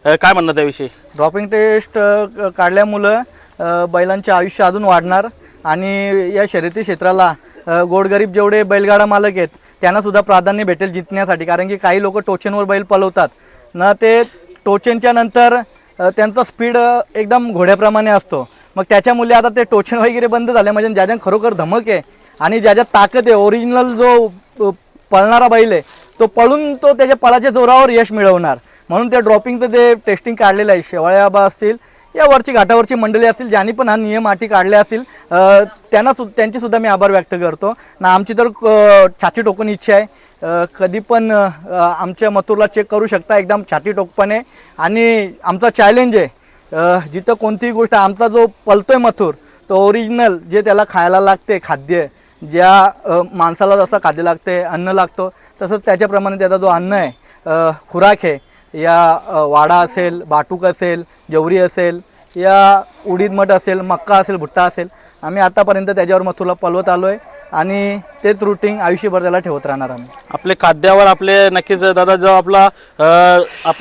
काय म्हणणं त्याविषयी? ड्रॉपिंग टेस्ट काढल्यामुळं बैलांचे आयुष्य अजून वाढणार आणि या शर्यती क्षेत्राला गोरगरीब जेवढे बैलगाडा मालक आहेत त्यांना सुद्धा प्राधान्य भेटेल जिंकण्यासाठी. कारण की काही लोक टोचनवर बैल पळवतात ना, ते टोचनच्या नंतर त्यांचा स्पीड एकदम घोड्याप्रमाणे असतो. मग त्याच्यामुळे आता ते टोचन वगैरे बंद झाले म्हणजे ज्याच्या खरोखर धमक आहे आणि ज्याच्यात ताकद आहे, ओरिजिनल जो पळणारा बैल आहे तो पळून तो त्याच्या पळाच्या जोरावर यश मिळवणार. म्हणून ते ड्रॉपिंगचं ते टेस्टिंग काढलेलं आहे. शेवाळे आबा असतील या वरची घाटावरची मंडळी असतील ज्यांनी पण हा नियम अटी काढले असतील त्यांची सुद्धा मी आभार व्यक्त करतो ना. आमची तर छाती टोकून इच्छा आहे, कधी पण आमच्या मथुरला चेक करू शकता एकदम छाती टोकपणे. आणि आमचा चॅलेंज आहे जिथं कोणतीही गोष्ट आमचा जो पलतोय मथुर तो ओरिजिनल जे त्याला खायला लागते खाद्य, ज्या माणसाला जसं खाद्य लागते अन्न लागतो तसंच त्याच्याप्रमाणे त्याचा जो अन्न आहे खुराक आहे, या वाडा असेल, बाटूक असेल, जवरी असेल, या उडीद मठ असेल, मक्का असेल, भुट्टा असेल, आम्ही आतापर्यंत त्याच्यावर मथुरला पळवत आलो आहे आणि तेच रूटीन आयुष्यभर त्याला ठेवत राहणार आम्ही. आपले खाद्यावर आपले नक्कीच दादा जो आपला आपण